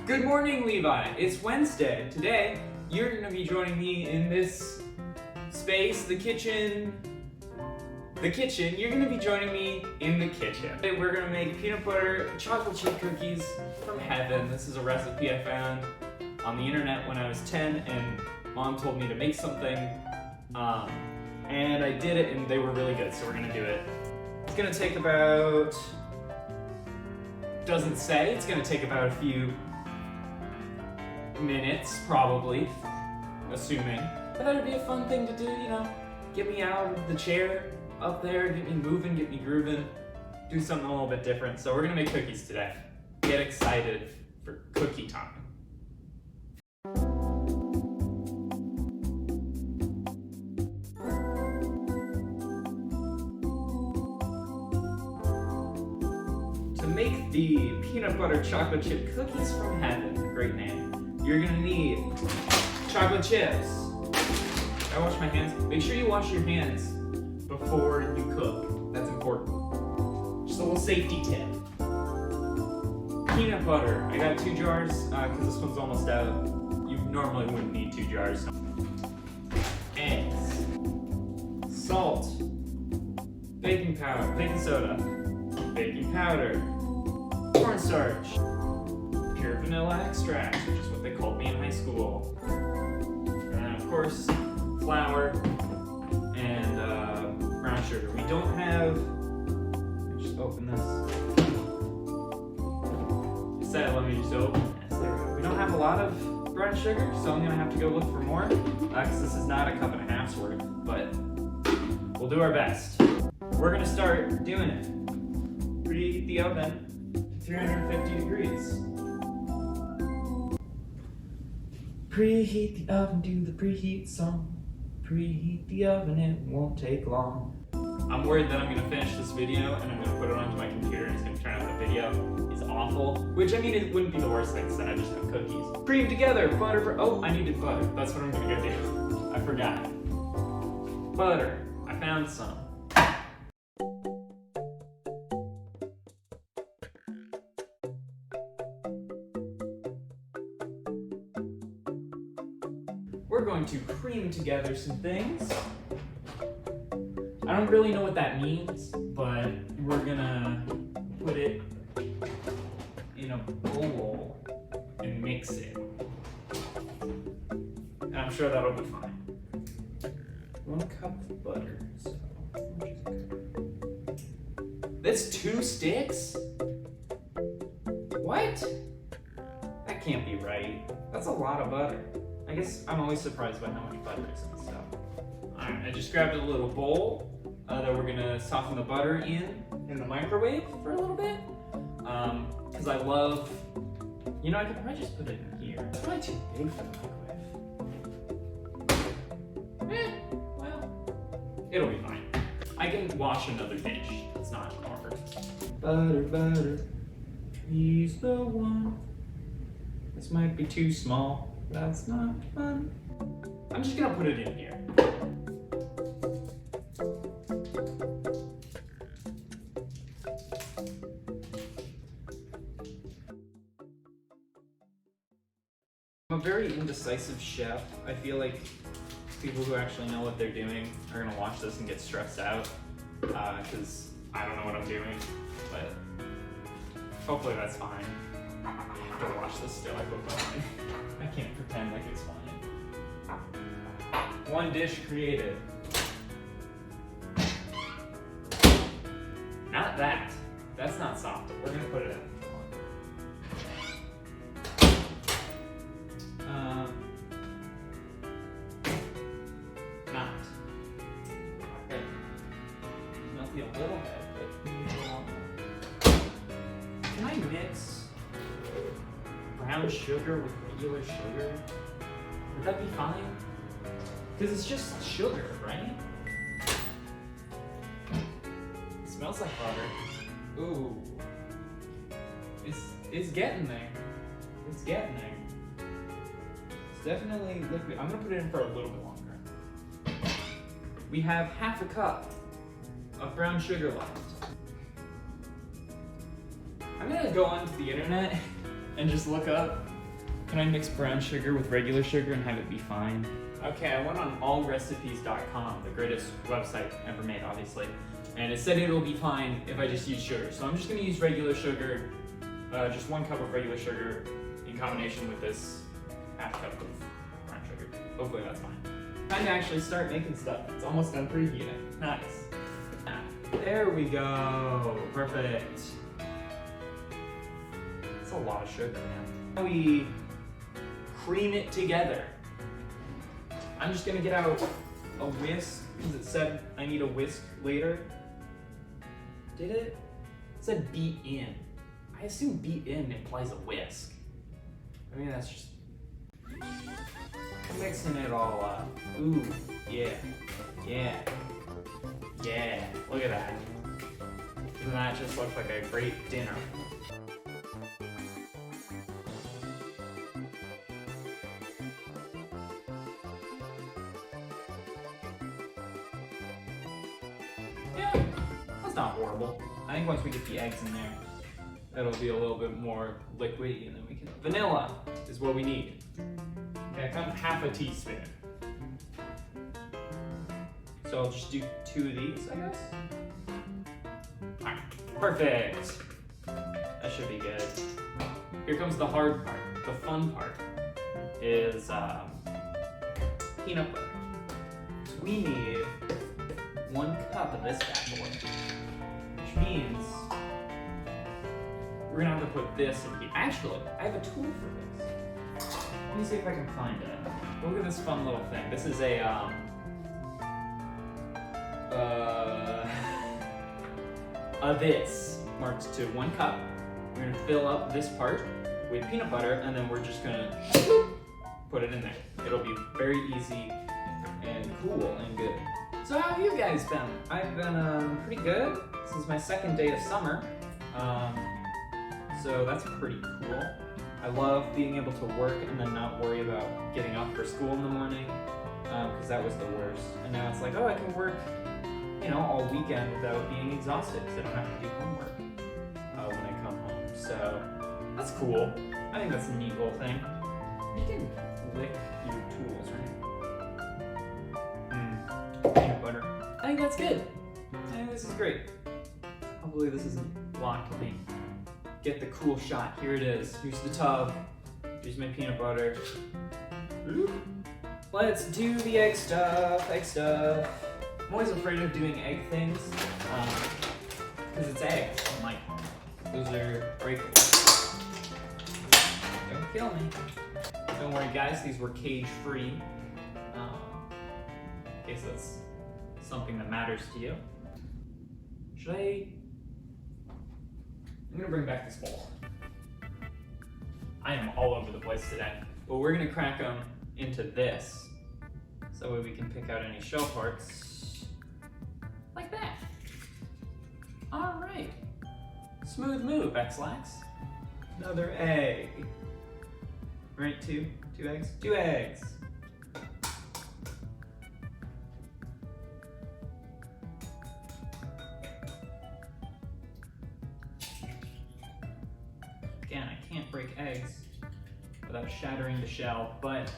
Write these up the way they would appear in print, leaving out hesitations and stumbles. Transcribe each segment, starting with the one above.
Good morning, Levi. It's Wednesday. Today, you're going to be joining me in this space, the kitchen. You're going to be joining me in the kitchen. Today, we're going to make peanut butter chocolate chip cookies from heaven. This is a recipe I found on the internet when I was 10, and Mom told me to make something. And I did it, and they were really good, so we're going to do it. It's going to take about... doesn't say. It's going to take about a few minutes, probably, assuming. I thought it'd be a fun thing to do, you know, get me out of the chair up there, get me moving, get me grooving, do something a little bit different. So we're gonna make cookies today. Get excited for cookie time. To make the peanut butter chocolate chip cookies from heaven, great name, you're gonna need chocolate chips. I wash my hands. Make sure you wash your hands before you cook. That's important. Just a little safety tip. Peanut butter. I got 2 jars because this one's almost out. You normally wouldn't need 2 jars. Eggs. Salt. Baking powder. Baking soda. Baking powder. Cornstarch. Pure vanilla extract, which is what they called me in high school. And then, of course, flour and brown sugar. We don't have... Let me just open this. It said, let me just open this. There we go. We don't have a lot of brown sugar, so I'm going to have to go look for more, because this is not a 1.5 cups worth, but we'll do our best. We're going to start doing it. Preheat the oven to 350 degrees. Preheat the oven, do the preheat song. Preheat the oven, it won't take long. I'm worried that I'm gonna finish this video and I'm gonna put it onto my computer and it's gonna turn out the video is awful. Which, I mean, it wouldn't be the worst thing, because then I just have cookies. Cream together, butter for, oh, I needed butter. That's what I'm gonna go do. I forgot. Butter, I found some. We're going to cream together some things. I don't really know what that means, but we're gonna put it in a bowl and mix it. And I'm sure that'll be fine. 1 cup of butter. So, that's 2 sticks? What? That can't be right. That's a lot of butter. I guess I'm always surprised by how much butter is and stuff. Alright, I just grabbed a little bowl that we're gonna soften the butter in the microwave for a little bit. Because I love, you know, I could probably just put it in here. It's probably too big for the microwave. Well, it'll be fine. I can wash another dish. It's not hard. Butter, butter, he's the one. This might be too small. That's not fun. I'm just gonna put it in here. I'm a very indecisive chef. I feel like people who actually know what they're doing are gonna watch this and get stressed out, because I don't know what I'm doing, but hopefully that's fine. I have to watch this still, I hope I'm fine. I can't pretend like it's fine. 1 dish created. Not that. That's not soft. We're gonna put it in. Not. Okay. Melty a little bit, but maybe a lot more. Can I mix brown sugar with regular sugar? Would that be fine? Because it's just sugar, right? It smells like butter. Ooh. It's getting there. It's getting there. It's definitely liquid. I'm gonna put it in for a little bit longer. We have 1/2 cup of brown sugar left. I'm gonna go onto the internet and just look up Can I mix brown sugar with regular sugar and have it be fine? Okay, I went on allrecipes.com, the greatest website ever made, obviously. And it said it'll be fine if I just use sugar. So I'm just gonna use regular sugar, just 1 cup of regular sugar in combination with this half cup of brown sugar. Hopefully that's fine. Time to actually start making stuff. It's almost done preheating. Nice. There we go. Perfect. That's a lot of sugar, man. Now we cream it together. I'm just gonna get out a whisk because it said I need a whisk later. Did it? It said beat in. I assume beat in implies a whisk. I mean, that's just mixing it all up. Ooh, yeah, yeah, yeah. Look at that. Doesn't that just look like a great dinner? Yeah, that's not horrible. I think once we get the eggs in there, it'll be a little bit more liquidy, and then we can. Vanilla is what we need. Okay, kind of half a teaspoon. So I'll just do 2 of these, I guess. Alright, perfect. That should be good. Here comes the hard part. The fun part is peanut butter. So we need 1 cup of this bad boy, which means we're gonna have to put this in here. Actually, I have a tool for this. Let me see if I can find it. Look at this fun little thing. This is a this marked to 1 cup. We're gonna fill up this part with peanut butter, and then we're just gonna put it in there. It'll be very easy and cool and good. So how have you guys been? I've been pretty good. This is my 2nd day of summer. So that's pretty cool. I love being able to work and then not worry about getting up for school in the morning, because that was the worst. And now it's like, oh, I can work, you know, all weekend without being exhausted because I don't have to do homework when I come home. So that's cool. I think that's a neat little thing. You can lick your tools, right? Peanut butter. I think that's good. I think this is great. Hopefully this isn't blocked. Let me get the cool shot. Here it is. Here's the tub. Here's my peanut butter. Let's do the egg stuff. Egg stuff. I'm always afraid of doing egg things because it's eggs. I'm like, those are breakable. Don't kill me. Don't worry, guys. These were cage-free. In case that's something that matters to you. Should I? I'm gonna bring back this bowl. I am all over the place today. But we're gonna crack them into this. So that way we can pick out any shell parts. Like that. All right. Smooth move, X-Lax. Another egg. Right, 2 eggs? 2 eggs. Again, I can't break eggs without shattering the shell, but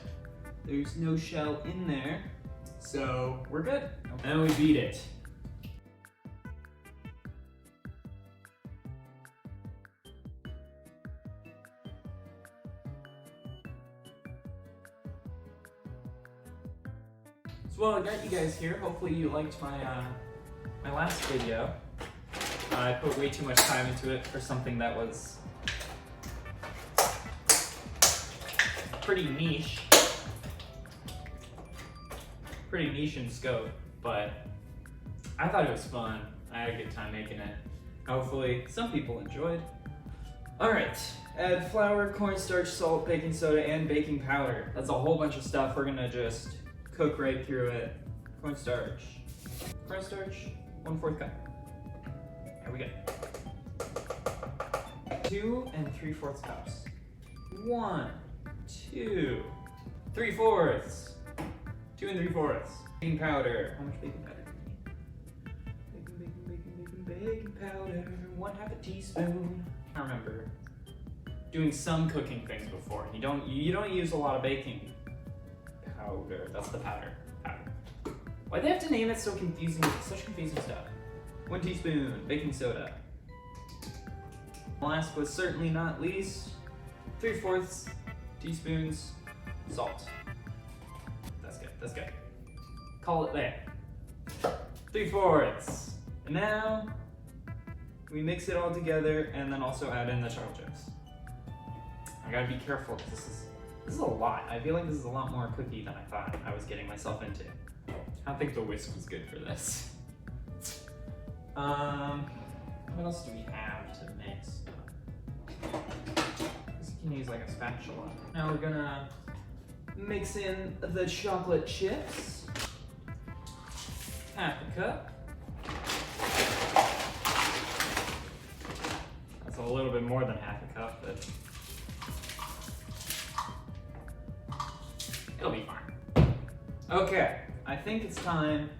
there's no shell in there, so we're good. And we beat it. So well, I got you guys here. Hopefully you liked my my last video. I put way too much time into it for something that was pretty niche. Pretty niche in scope, but I thought it was fun. I had a good time making it. Hopefully some people enjoyed. All right, add flour, cornstarch, salt, baking soda, and baking powder. That's a whole bunch of stuff. We're gonna just cook right through it. Cornstarch, 1/4 cup. There we go. 2 3/4 cups. 1, 2, 3/4. 2 3/4. Baking powder. How much baking powder do we need? Baking powder. 1/2 teaspoon. I don't remember. doing some cooking things before. You don't use a lot of baking powder. That's the powder. Why'd they have to name it so confusing? Such confusing stuff. 1 teaspoon baking soda. Last but certainly not least, 3/4 teaspoons salt. That's good. Call it there. 3/4. And now we mix it all together and then also add in the chocolate chips. I gotta be careful because this is a lot. I feel like this is a lot more cookie than I thought I was getting myself into. I don't think the whisk was good for this. What else do we have to mix? This can use like a spatula. Now we're gonna mix in the chocolate chips. Half a cup. That's a little bit more than half a cup, but it'll be fine. Okay, I think it's time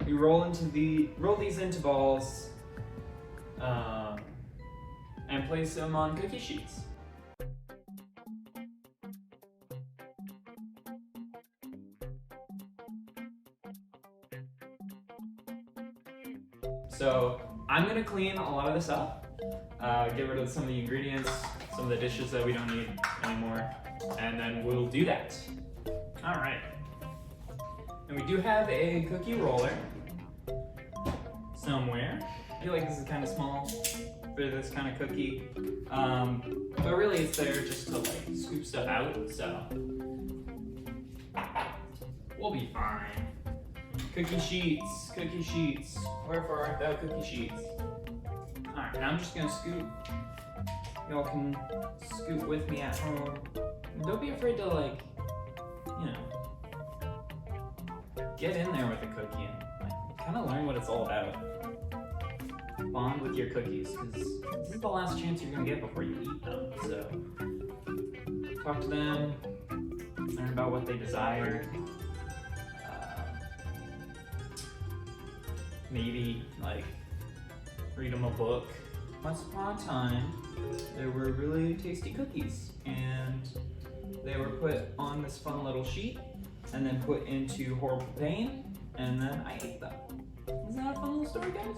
we roll these into balls and place them on cookie sheets. So I'm gonna clean a lot of this up, get rid of some of the ingredients, some of the dishes that we don't need anymore, and then we'll do that. All right. And we do have a cookie roller somewhere. I feel like this is kind of small for this kind of cookie, but really it's there just to like scoop stuff out, so we'll be fine. Cookie sheets. Wherefore art thou cookie sheets? All right, now I'm just gonna scoop. Y'all can scoop with me at home. And don't be afraid to like, get in there with a cookie and like, kind of learn what it's all about. Bond with your cookies, because this is the last chance you're gonna get before you eat them. So talk to them, learn about what they desire. Maybe like read them a book. Once upon a time, there were really tasty cookies, and they were put on this fun little sheet and then put into horrible pain, and then I ate them. Isn't that a fun little story, guys?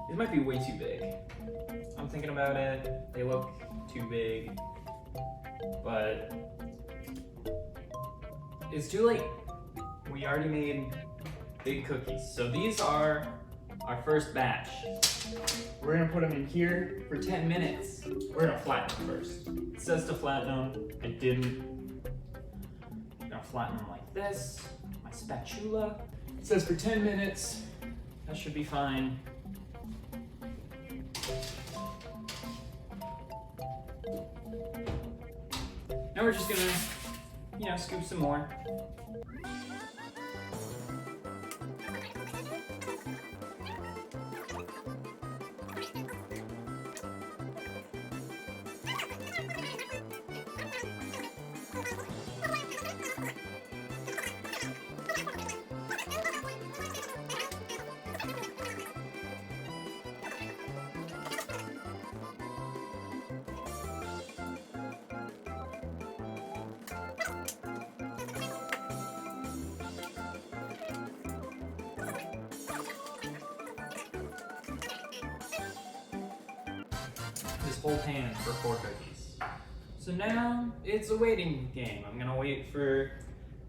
These might be way too big. I'm thinking about it. They look too big, but it's too late. We already made big cookies. So these are our first batch. We're gonna put them in here for 10 minutes. We're gonna flatten them first. It says to flatten them. I didn't. I'm gonna flatten them like this. My spatula. It says for 10 minutes. That should be fine. Now we're just gonna, scoop some more. This whole pan for 4 cookies. So now it's a waiting game. I'm gonna wait for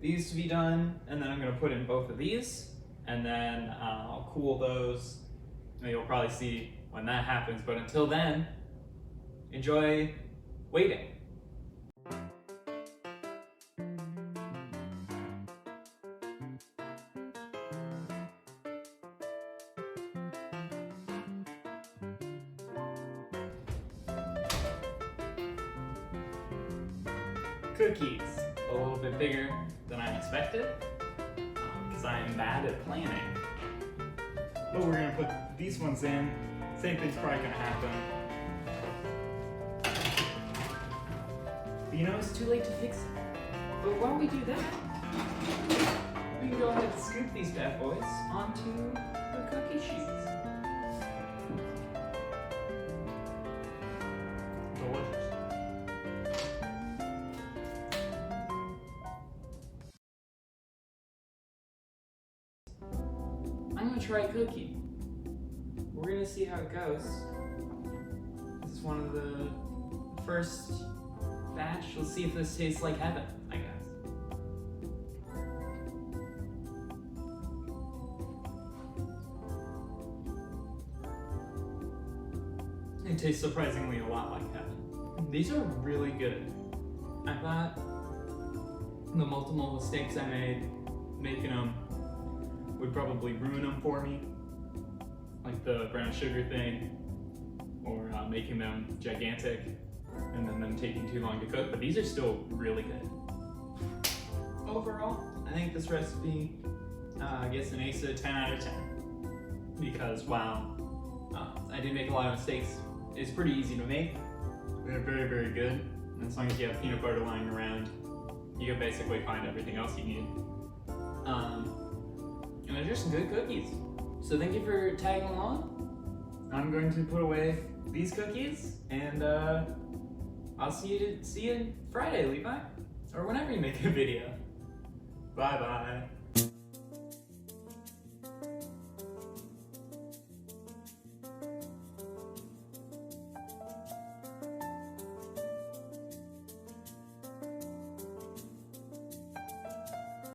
these to be done, and then I'm gonna put in both of these, and then I'll cool those. And you'll probably see when that happens, but until then, enjoy waiting. Cookies, a little bit bigger than I expected, because I am bad at planning. But we're gonna put these ones in. Same thing's probably gonna happen. But it's too late to fix it. But while we do that, we can go ahead and scoop these bad boys onto the cookie sheets. Delicious. try cookie. We're gonna see how it goes. This is one of the first batch. Let's see if this tastes like heaven, I guess. It tastes surprisingly a lot like heaven. These are really good. I thought the multiple mistakes I made making them would probably ruin them for me, like the brown sugar thing, or making them gigantic and then them taking too long to cook, but these are still really good. Overall, I think this recipe gets an ace of 10 out of 10, because while I did make a lot of mistakes, it's pretty easy to make. They're very, very good. And as long as you have peanut butter lying around, you can basically find everything else you need. And they're just good cookies. So thank you for tagging along. I'm going to put away these cookies, and I'll see you Friday, Levi, or whenever you make a video. Bye bye.